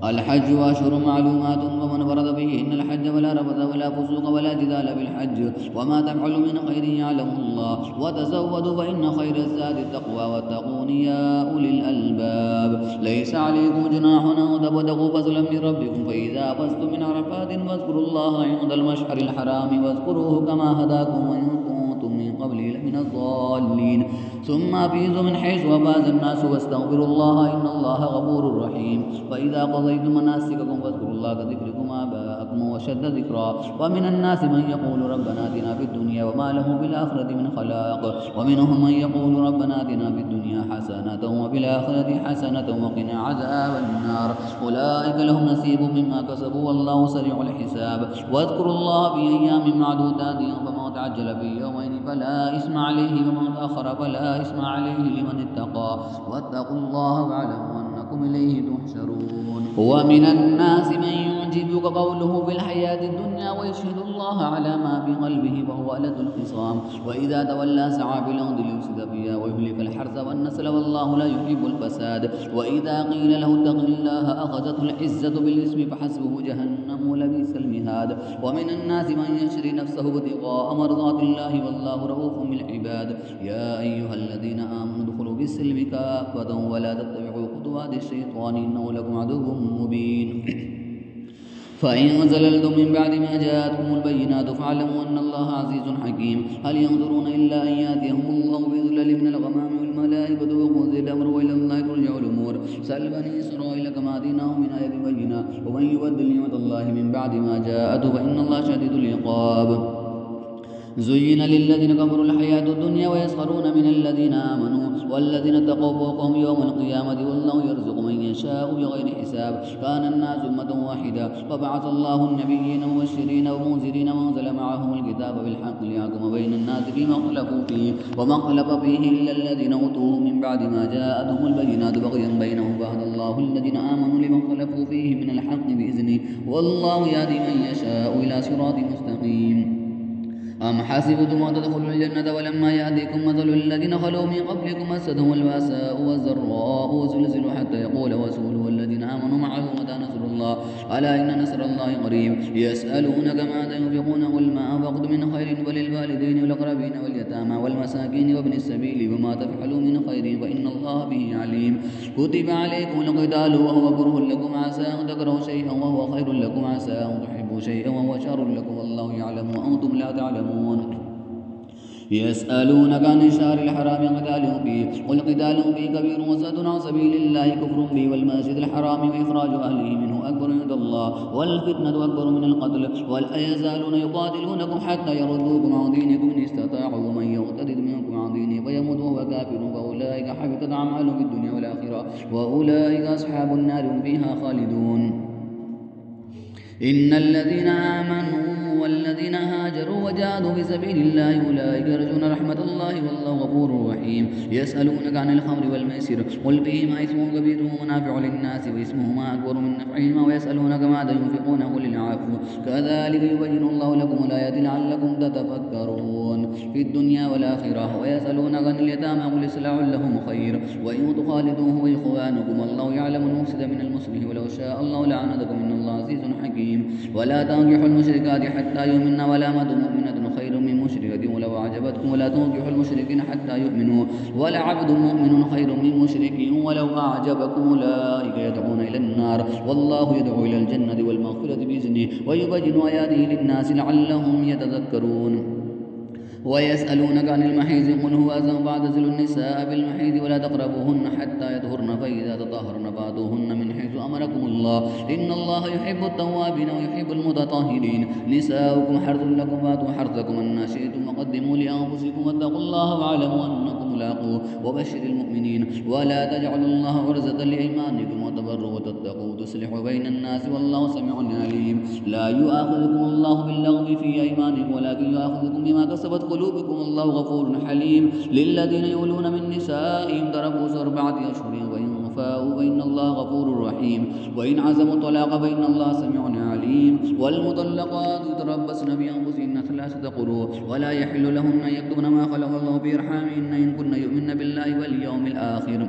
الحج أشهر معلومات ومن فرض فيهن الحج فلا رفث ولا فسوق ولا جدال بالحج وما تفعلوا من خير يعلمه الله وتزودوا فإن خير الزاد التقوى واتقون يا أولي الألباب. ليس عليكم جناح أن تبتغوا فضلا من ربكم فإذا أفضتم من عرفات فاذكروا الله عند المشعر الحرام واذكروه كما هداكم وإن كنتم من قبله لمن الضالين ثم أفيضوا من حيث أفاض الناس واستغفروا الله إن الله غفور رحيم. فإذا قضيتم مناسككم فاذكروا الله كذكركم آباءكم إثما وشد ذكرا. ومن الناس من يقول ربنا آتنا في الدنيا وما له بالآخرة من خلاق. ومنهم من يقول ربنا آتنا في الدنيا حسنة وفي الآخرة حسنة وقنا عذاب النار. أولئك لهم نصيب مما كسبوا والله سريع الحساب. واذكروا الله في أيام معدودات فمن تعجل في يومين فلا إثم عليه ومن تأخر فلا إثم عليه لمن اتقى واتقوا الله واعلموا أنكم إليه تحشرون. ومن الناس من يعجبك قوله في الحياة الدنيا ويشهد الله على ما في قلبه وهو ألد الخصام. وإذا تولى سعى في الأرض ليفسد فيها ويهلك الحرث والنسل والله لا يحب الفساد. وإذا قيل له اتق الله أخذته العزة بالإثم فحسبه جهنم ولبئس المهاد. ومن الناس من يشري نفسه ابتغاء مرضات الله والله رؤوف بالعباد. يا أيها الذين آمنوا ادخلوا في السلم كافة ولا تتبعوا خطوات الشيطان إنه لكم عدو مبين. فإن زللتم من بعد ما جاءتكم البينات فاعلموا أن الله عزيز حكيم. هل ينظرون إلا أن يأتيهم الله بظلل من الغمام والملائكة وقضي الأمر وإلى الله ترجع الأمور. سل بني إسرائيل كما آتيناهم من آية بينة ومن يبدل نعمة الله من بعد ما جاءته فإن الله شديد العقاب. زين للذين كفروا الحياة الدنيا ويسخرون من الذين آمنوا والذين اتقوا فوقهم يوم القيامة والله يرزق من يشاء بغير حساب. كان الناس أمة واحدة فبعث الله النبيين مبشرين ومنذرين وأنزل معهم الكتاب بالحق ليحكم بين الناس فيما اختلفوا فيه وما اختلف فيه إلا الذين أوتوه من بعد ما جاءتهم البينات بغيا بينهم فهدى الله الذين آمنوا لما اختلفوا فيه من الحق بإذنه والله يهدي من يشاء إلى صراط مستقيم. أم حسبتم أن تدخلوا الجنة ولما يأتيكم مثل الذين خلوا من قبلكم مستهم البأساء والضراء وزلزلوا حتى يقول الرسول والذين آمنوا معه متى نصر الله ألا إن نصر الله قريب. يسألونك ماذا ينفقون قل ما أنفقتم من خير وللوالدين والأقربين واليتامى والمساكين وابن السبيل وما تفعلوا من خير فإن الله به عليم. كتب عليكم القتال وهو كره لكم عسى أن تكرهوا شيئا وهو خير لكم عسى أن تحبوا شيئا وهو شر لكم والله يعلم وأنتم لا تعلمون. يسألونك عن الشهر الحرام قتال فيه قل قتال فيه كبير وصد عن سبيل الله كفر به والمسجد الحرام وإخراج أهله منه أكبر عند الله والفتنة أكبر من القتل ولا يزالون يقاتلونكم حتى يردوكم عن دينكم إن استطاعوا ومن يرتد منكم عن دينه فيمت وهو كافر فأولئك حبطت أعمالهم في الدنيا والآخرة وأولئك أصحاب النار هم فيها خالدون. إن الذين آمنوا والذين هاجروا وجاهدوا في سبيل الله أولئك يرجون رحمة الله والله غفور رحيم. يسألونك عن الخمر والميسر قل فيهما إثم كبير ومنافع للناس وإثمهما أكبر من نفعهما ويسألونك ماذا ينفقون قل العفو كذلك يبين الله لكم الآيات لعلكم تتفكرون في الدنيا والآخرة. ويسألونك عن اليتامى قل إصلاح لهم خير وإن تخالطوه وإخوانكم والله يعلم المفسد من المصلح ولو شاء الله لعنتكم إن الله عزيز حكيم. ولا تنكحوا المشركات حتى يؤمنن ولا أمة مؤمنة خير من مشركة ولو أعجبتكم ولا تنكحوا المشركين حتى يؤمنوا ولعبد مؤمن خير من مشرك ولو أعجبكم أولئك يدعون إلى النار والله يدعو إلى الجنة والمغفرة بإذنه ويبين آياته للناس لعلهم يتذكرون. ويسألونك عن المحيض قل هو أذى فاعتزلوا النساء بالمحيض ولا تقربوهن حتى يطهرن فإذا تطهرن فأتوهن من حيث أمركم الله إن الله يحب التوابين ويحب المتطهرين. نساؤكم حرث لكم فأتوا حرثكم أن شئتم وقدموا لأنفسكم واتقوا الله واعلموا أنكم ملاقوه وبشر المؤمنين. ولا تجعلوا الله عرضة لأيمانكم وتبروا وتتقوا تصلحوا بين الناس والله سميع عليم. لا يؤاخذكم الله باللغو في أيمانكم ولكن يؤاخذكم بما كسبت قلوبكم الله غفور حليم. للذين يولون من نسائهم تربص 4 أشهر وإن فاءوا فإن الله غفور رحيم. وإن عزموا الطلاق فإن الله سميع عليم. والمطلقات يتربصن بأنفسهن 3 قروء ولا يحل لهن أن يكتمن ما خلق الله في أرحامهن إن كن يؤمن بالله واليوم الآخر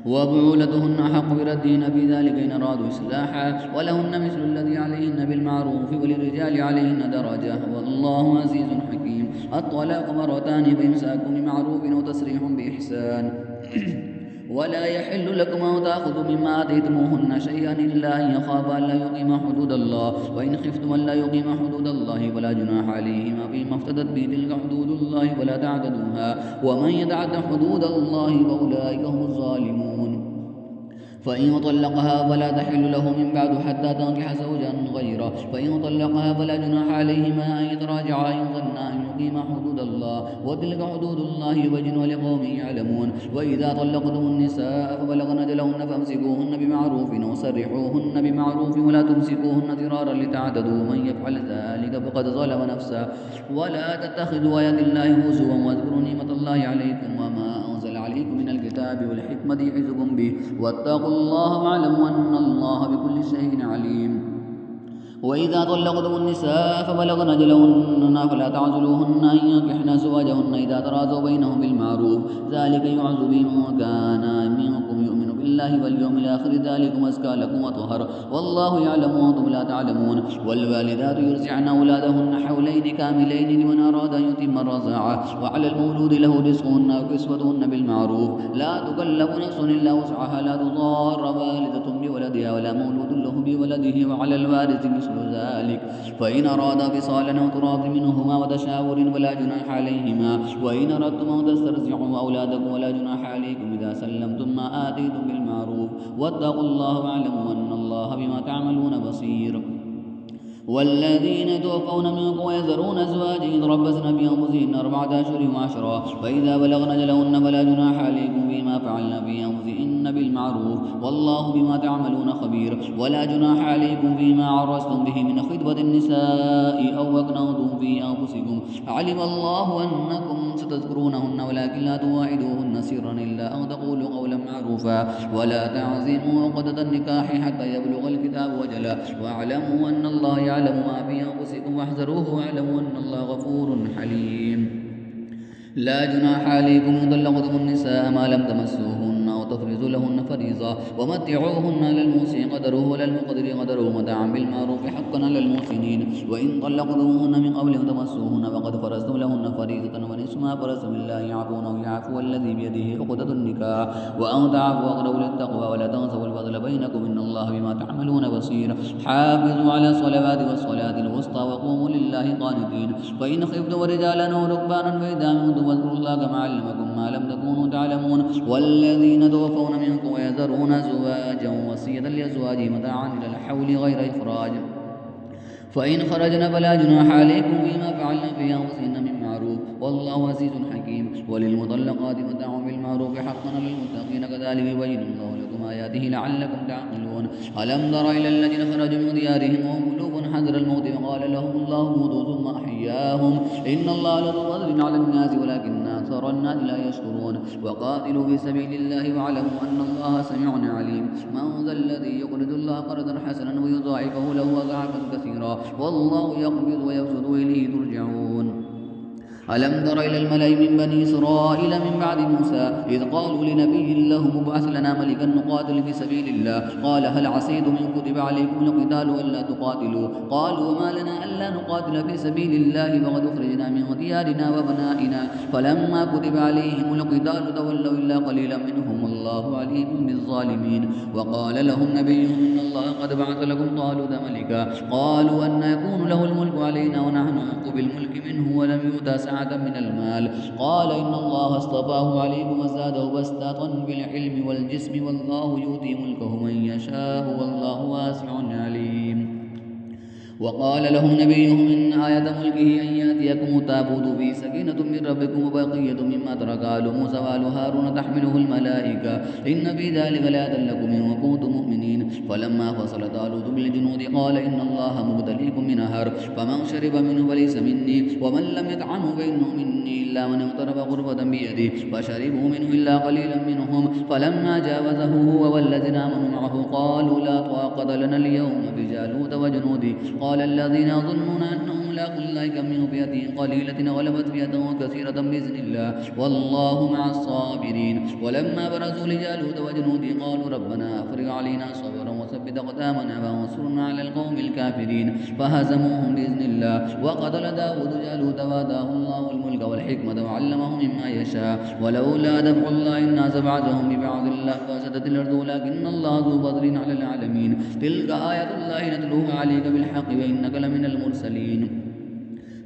وبعولتهن أحق بردهن في ذلك إن أرادوا إصلاحا ولهن مثل الذي عليهن بالمعروف وللرجال عليهن درجة والله عزيز حكيم. الطلاق 2 مرتان فإمساك بمعروف وتسريح بإحسان. ولا يحل لكم أن تأخذوا مما آتيتموهن شيئا إلا أن يخافا ألا يقيما حدود الله وإن خفتم ألا يقيما حدود الله فلا جناح عليهما فيما افتدت به تلك حدود الله فلا تعتدوها ومن يتعد حدود الله فأولئك هم الظالمون. فإن طلقها فلا تحل له من بعد حتى تنكح زوجا غيره. فإن طلقها فلا جناح عليهما أن يتراجعا إن ظنا أن يقيما حدود الله، وتلك حدود الله يبينها لقوم يعلمون. وإذا طلقتم النساء فبلغن أجلهن فامسكوهن بمعروف أو سرحوهن بمعروف ولا تمسكوهن ضرارا لتعتدوا، من يفعل ذلك فقد ظلم نفسه. ولا تتخذوا آيات الله هزوا واذكروا نعمة الله عليكم وما أنزل عليكم من الكتاب والحكمة يعظكم به، واتقوا الله واعلموا أن الله بكل شيء عليم. وإذا طلقتم النساء فبلغن أجلهن فلا تعزلوهن أن ينكحن أزواجهن إذا تراضوا بينهم بالمعروف، ذلك يوعظ به من كان منكم يؤمن بالله واليوم الآخر، ذلكم أزكى لكم وأطهر، والله يعلم وأنتم لا تعلمون. والوالدات يرضعن أولادهن حولين كاملين لمن أراد أن يتم الرضاعة، وعلى المولود له رزقهن وكسوتهن بالمعروف، لا تكلف نفس إلا وسعها، لا تضار والدة بولدها ولا مولود له بولده، وعلى الوارث مثل ذلك، فإن أرادا فصالا أو تراض منهما وتشاور فلا جناح عليهما. وإن أردتم أن تسترضعوا أولادكم ولا جناح عليكم إذا سلمتم ما آتيتم بالمعروف، واتقوا الله واعلموا أن الله بما تعملون بصير. والذين توفون منكم ويذرون أزواجا يتربصن بأنفسهن 4 أشهر و10، فإذا بلغن أجلهن فلا جناح عليكم فيما فعلن في أنفسهن بالمعروف، والله بما تعملون خبير. ولا جناح عليكم فيما عرستم به من خطبة النساء أو أكننتم في أنفسكم، علم الله أنكم ستذكرونهن ولكن لا تواعدوهن سرا إلا أن تقولوا قولا معروفا، ولا تعزموا عقدة النكاح حتى يبلغ الكتاب أجله، واعلموا أن الله يعلم ما في أنفسكم واحذروه، واعلموا أن الله غفور حليم. لا جناح عليكم إن طلقتم النساء ما لم تمسوهن أو تفرضوا لهن فريضة، ومتعوهن على الموسع قدره ولا المقدر قدره متاعا بالمعروف حقا على المحسنين. وإن طلقتموهن من قبل أن تمسوهن فقد فرضتم لهن فريضة، ونصف ما فرضتم بالله يعفون أو يعفو الذي بيده عقدة النكاح، وأن تعفوا أقرب للتقوى ولا تنسوا الفضل بينكم إن الله بما تعملون بصير. حافظوا على الصلوات والصلاة الوسطى وقوموا لله قانتين. فإن خفتم رجالا أو ركبانا فإذا منتم واذكروا الله كما علمكم ما لم تكونوا تعلمون. والذين توفون منكم ويذرون أزواجا وصية لأزواجهم متاعا إلى الحول غير إخراج، فإن خرجن فلا جناح عليكم فيما فعلن في أنفسهن من معروف، والله عزيز حكيم. وللمطلقات متاع بالمعروف حقا للمتقين، كذلك يبين الله لكم آياته لعلكم تعقلون. ألم تر إلى الذين خرجوا من ديارهم وهم ألوف حذر الموت فقال لهم الله موتوا ثم أحياهم، إن الله لذو فضل على الناس ولكن أكثر الناس لا يشكرون. وقاتلوا في سبيل الله واعلموا أن الله سميع عليم. من ذا الذي يقرض الله قرضا حسنا ويضاعفه له أضعافا كثيرا، والله يقبض ويبسط وإليه ترجعون. ألم تر إلى الملأ من بني إسرائيل من بعد موسى إذ قالوا لنبي له ابعث لنا ملكا نقاتل في سبيل الله، قال هل عسيتم إن كتب عليكم القتال ألا تقاتلوا، قالوا وما لنا ألا نقاتل في سبيل الله وقد أخرجنا من ديارنا وأبنائنا، فلما كتب عليهم القتال تولوا إلا قليلا منهم، الله عليم بالظالمين. وقال لهم نبيهم إن الله قد بعث لكم طالوت ملكا، قالوا أن يكون له الملك علينا ونحن أحق بالملك منه ولم يؤت سعة من المال، قال إن الله اصطفاه عليكم وزاده بسطة بالعلم والجسم، والله يؤتي ملكه من يشاء والله واسع عليم. وقال لهم نبيهم إن آية ملكه أن يأتيكم التابوت فيه سكينة من ربكم وبقية مما ترك آل موسى وآل هارون تحمله الملائكة، إن في ذلك لآية لكم إن كنتم مؤمنين. فلما فصل طالوت بالجنود قال إن الله مبتليكم بنهر، فمن شرب منه فليس مني، ومن لم يطعمه فإنه مني إلا من اغترف غرفة بيده، فشربوا منه إلا قليلا منهم. فلما جاوزه هو والذين آمنوا معه قالوا لا طاقة لنا اليوم بجالوت وجنوده، قال الذين يظنون أنهم ملاقو الله كم من فئة قليلة غلبت فئة كثيرة بإذن الله والله مع الصابرين. ولما برزوا لجالوت وجنوده قالوا ربنا أفرغ علينا صبرا وثبت أقدامنا وانصرنا على القوم الكافرين، فهزموهم بإذن الله. وقتل داود جالوت وآتاه الله الملك والحكمة وعلمه مما يشاء، ولولا دفع الله الناس بعضهم ببعض لفسدت الأرض ولكن الله ذو فضل على العالمين. تلك آيات الله نتلوها عليك بالحق وإنك لمن المرسلين.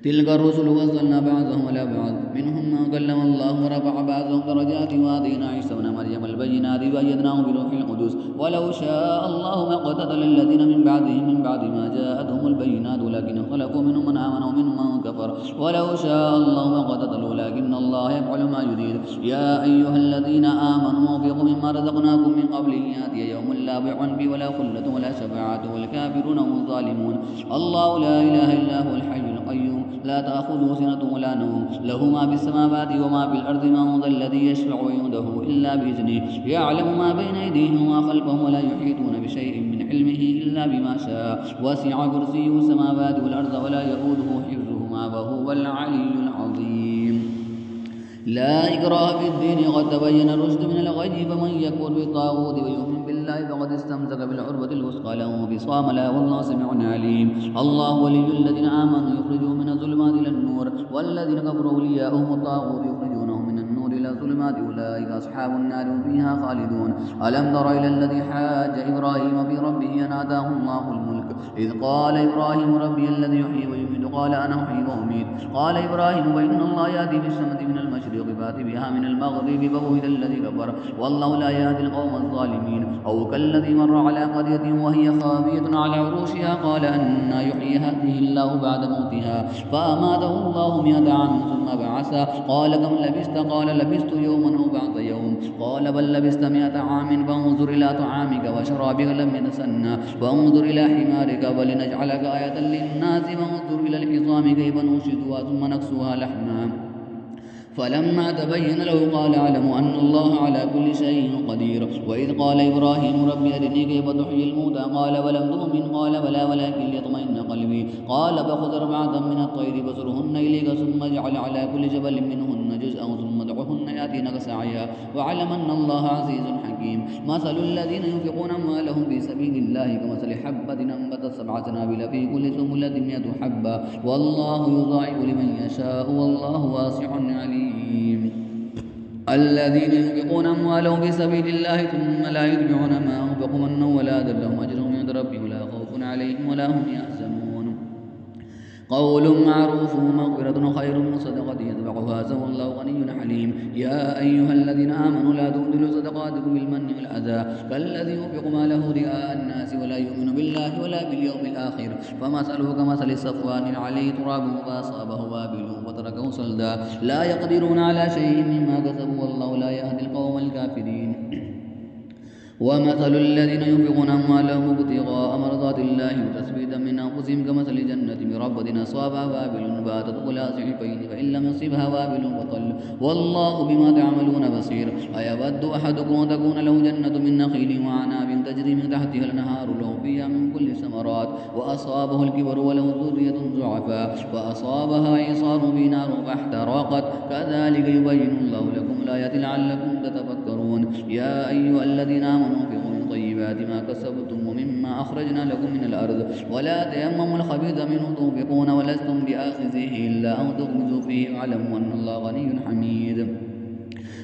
تلك الرسل فضلنا بعضهم على بعض، منهم من كلم الله ورفع بعضهم درجات، وآتينا عيسى ابن مريم البينات وأيدناه بروح القدس القدس ولو شاء الله ما اقتتل الذين من بعدهم من بعد ما جاءتهم البينات ولكن اختلفوا منهم من آمن ومنهم من كفر ولو شاء الله ما اقتتلوا ولكن الله يفعل ما يريد يا أيها الذين آمنوا أنفقوا مما رزقناكم من قبل أن يأتي يوم لا بيع فيه ولا خلة ولا شفاعة والكافرون هم الظالمون الله لا إله إلا هو الحي القيوم لا تأخذه سنة ولا نوم له ما في السماوات وما في الأرض من ذا الذي يشفع عنده إلا بإذنه يعلم ما بين أيديهم وما خلفهم ولا يحيطون بشيء من علمه إلا بما شاء وسع كرسيه السماوات والأرض ولا يؤوده حفظهما وهو العلي العظيم لا إكراه في الدين قد تبين الرشد من الغي فمن يكفر بالطاغوت ويؤمن بالله فقد استمسك بالعروة الوثقى لا انفصام لها والله سميع عليم الله ولي الذين آمنوا يخرجهم من الظلمات إلى النور والذين كفروا أولياؤهم الطاغوت يخرجونهم من النور إلى الظلمات أولئك أصحاب النار هم فيها خالدون ألم تر إلى الذي حاج إبراهيم في ربه أن آتاه الله الملك إذ قال إبراهيم ربي الذي يحيي ويميت قال أنا أحيي وأميت قال إبراهيم فإن الله يأتي بالشمس من المشرق فأت بها من المغرب فبهت الذي كفر والله لا يهدي القوم الظالمين أو كالذي مر على قرية وهي خاوية على عروشها قال أنى يحيي هذه الله بعد موتها فأماته الله 100 عام ثم بعثه قال كم لبثت قال لبثت يوما أو بعض يوم قال بل لبثت 100 عام فانظر إلى طعامك وشرابك لم يتسنى وانظر إلى حمارك ولنجعلك آية للناس وانظر إلى العظام كيف ننشدها ثم نكسوها لحما فلما تبين له قال أعلم أن الله على كل شيء قدير وإذ قال إبراهيم رب أرني كيف تحيي الموتى قال ولم تؤمن قال بلى ولكن ليطمئن قلبي قال فخذ 4 من الطير فصرهن إليك ثم اجعل على كل جبل منهن جزءا ثم ادعهن يأتينك سعيا واعلم أن الله عزيز حكيم مثل الذين ينفقون أموالهم في سبيل الله كمثل حبة أنبتت 7 سنابل في كل سنبلة 100 حبة والله يضاعف لمن يشاء والله واسع عليم الذين ينفقون أموالهم في سبيل الله ثم لا يتبعون ما أنفقوا منا ولا أذى لهم أجرهم عند ربهم ولا خوف عليهم ولا هم يحزنون قول معروف ومغفرة خير من صدقة يتبعها أذى والله غني حليم يا أيها الذين آمنوا لا تبطلوا صدقاتكم بالمن والأذى كالذي ينفق ماله رئاء الناس ولا يؤمن بالله ولا باليوم الآخر فمثله كمثل صفوان عليه تراب فأصابه وابل فتركه صلدا لا يقدرون على شيء مما كسبوا والله لا يهدي القوم الكافرين ومثل الذين ينفقون أموالهم ابتغاء مرضات الله وتثبيتا من أنفسهم كمثل جنة بربة أصابها وابل فآتت أكلها ضعفين فإن لم يصبها وابل فطل والله بما تعملون بصير أيود أحدكم أن تكون له جنة من نخيل وعناب تجري من تحتها الأنهار له فيها من كل الثمرات وأصابه الكبر وله ذرية ضعفاء فأصابها إعصار في نار فاحترقت كذلك يبين الله لكم الآيات لعلكم تتفكرون يا أيها الذين آمنوا انفقوا من طيبات ما كسبتم ومما أخرجنا لكم من الأرض ولا تيمموا الخبيث منه تنفقون ولستم بآخذه إلا أن تغمزوا فيه واعلموا أن الله غني حميد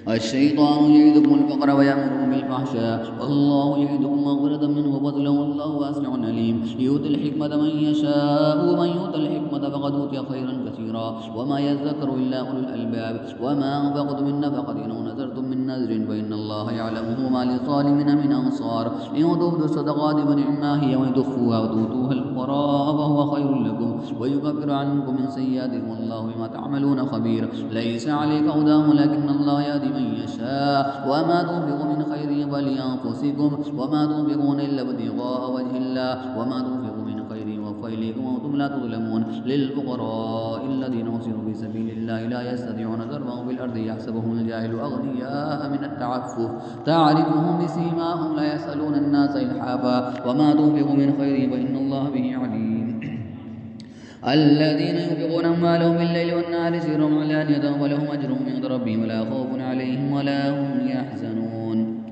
الشيطان يعدكم الفقر ويأمركم بالفحشاء والله يعدكم مغفرة منه وفضلا والله واسع عليم يؤتي الحكمة من يشاء ومن يؤت الحكمة فقد أوتي خيرا كثيرا وما يذكر إلا أولو الألباب وما أنفقتم من نفقة أو نذرتم من نذر فإن الله يعلمه ما للظالمين من أنصار إن تبدوا الصدقات فنعما هي وإن تخفوها وتؤتوها الفقراء فهو خير لكم ويكفر عنكم من سيئاتكم والله بما تعملون خبير ليس عليك هداهم ولكن الله يهدي من يشاء وما تنفقوا من خير فلأنفسكم وما تنفقون إلا ابتغاء وجه الله وما تنفقوا من خير يوفى إليكم وأنتم لا تظلمون للفقراء الذين أحصروا في سبيل الله لا يستطيعون ضربا في الأرض يحسبهم الجاهل أغنياء من التعفف تعرفهم بسيماهم لا يسألون الناس إلحافا وما تنفقوا من خير فإن الله به عليم الذين ينفقون أموالهم بالليل والنهار سرا وعلانية ولهم أجرهم عند ربهم ولا خوف عليهم ولا هم يحزنون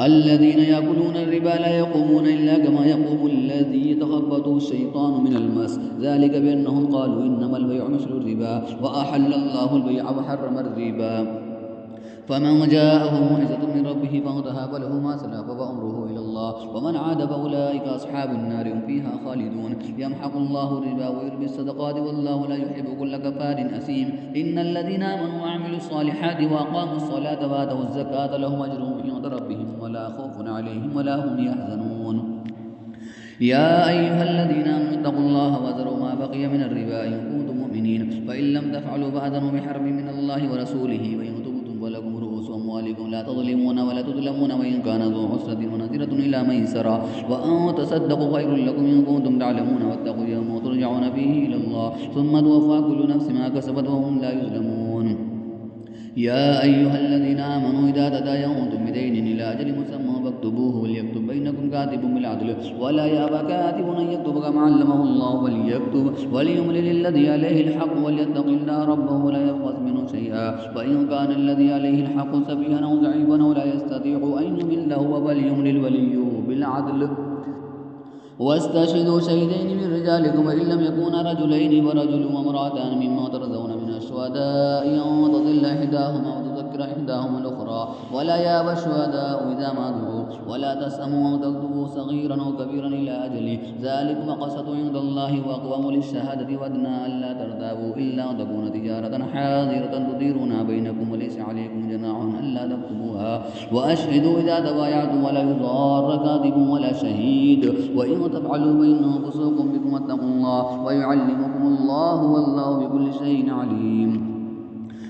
الذين يأكلون الربا لا يقومون إلا كما يقوم الذي يتخبطه الشيطان من المس ذلك بأنهم قالوا إنما البيع مثل الربا وأحل الله البيع وحرم الربا فمن جاءه موعظة من ربه فانتهى فله ما سلف وأمره إلى الله ومن عاد فأولئك أصحاب النار هم فيها خالدون يمحق الله الربا ويربي الصدقات والله لا يحب كل كفار أثيم إن الذين آمنوا وعملوا الصالحات وأقاموا الصلاة وآتوا الزكاة لهم أجرهم عند ربهم ولا خوف عليهم ولا هم يحزنون يا أيها الذين آمنوا اتقوا الله وذروا ما بقي من الربا إن كنتم مؤمنين فإن لم تفعلوا فأذنوا بحرب من الله ورسوله وإن تبتم فلكم رؤوس أموالكم لا تظلمون ولا تظلمون وإن كان ذو عسرة ونذرة إلى ميسرة وأن تصدقوا خير لكم إن كنتم تعلمون واتقوا يوما ترجعون فيه إلى الله ثم توفى كل نفس ما كسبت وهم لا يظلمون يا أيها الذين آمنوا إذا تداينتم بدين إلى أجل مسمى فاكتبوه وليكتب بينكم كاتب بالعدل ولا يأبى كاتب أن يكتب كما علمه الله فليكتب وليملل الذي عليه الحق وليتق الله ربه ولا يبخس منه شيئا وإن كان الذي عليه الحق سفيها أو ضعيفا أو لا يستطيع أن يمل هو فليملل وليه بالعدل واستشهدوا شهيدين من رجالكم وإن لم يكونا رجلين ورجل وامرأتان مما ترضون من الشهداء أن تضل إحداهما وتذكر إحداهما الأخرى ولا يأبى الشهداء إذا ما دعوا ولا تسأموا أن تكتبوا صغيرا أو كبيرا إلى أجله ذلكم أقسط عند الله وأقوم للشهادة وأدنى ألا ترتابوا إلا أن تكون تجارة حاضرة تديرونها بينكم وليس عليكم جناح ألا تكتبوها وأشهدوا إذا تبايعتم ولا يضار كاتب ولا شهيد وإن تفعلوا فإنه فسوق بكم واتقوا الله ويعلمكم الله والله بكل شيء عليم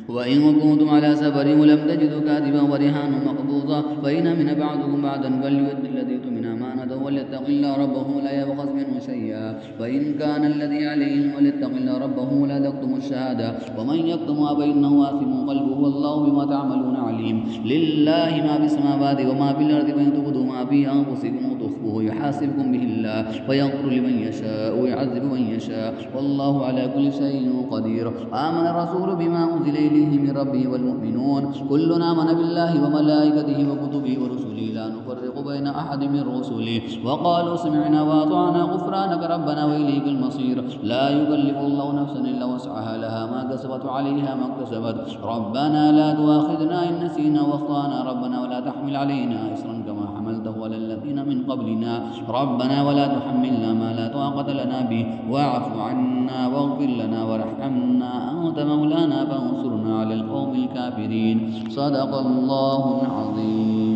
وإن كنتم على سفر ولم تجدوا كاتبا ورهان مقبوضا فإن من بعضكم بعضا فليؤد الذي اؤتمن أمانته وليتق الله ربه لا يبخس منه شيئا وإن كان الذي عليه وليتق الله ربه لا تكتموا الشهادة ومن يكتمها فإنه آثم قلبه والله بما تعملون عليم لله ما في السماوات وما في الأرض وإن تبدوا ما في أنفسكم وتخفوه يحاسبكم به الله ويغفر لمن يشاء ويعذب من يشاء والله على كل شيء قدير آمن الرسول بما أنزل إليه من ربه والمؤمنون كلنا آمن بالله وملائكته وكتبه ورسله لا نفرق بين أحد من رسله وقالوا سمعنا وأطعنا غفرانك ربنا وإليك المصير لا يكلف الله نفسا إلا وسعها لها ما كسبت عليها ما اكتسبت ربنا لا تؤاخذنا إن نسينا واخطأنا ربنا ولا تحمل علينا إصرا كما حملته على الذين من قبلنا ربنا ولا تحملنا ما لا طاقة لنا به واعف عنا واغفر لنا وارحمنا أنت مولانا فانصرنا على القوم الكافرين صدق الله العظيم.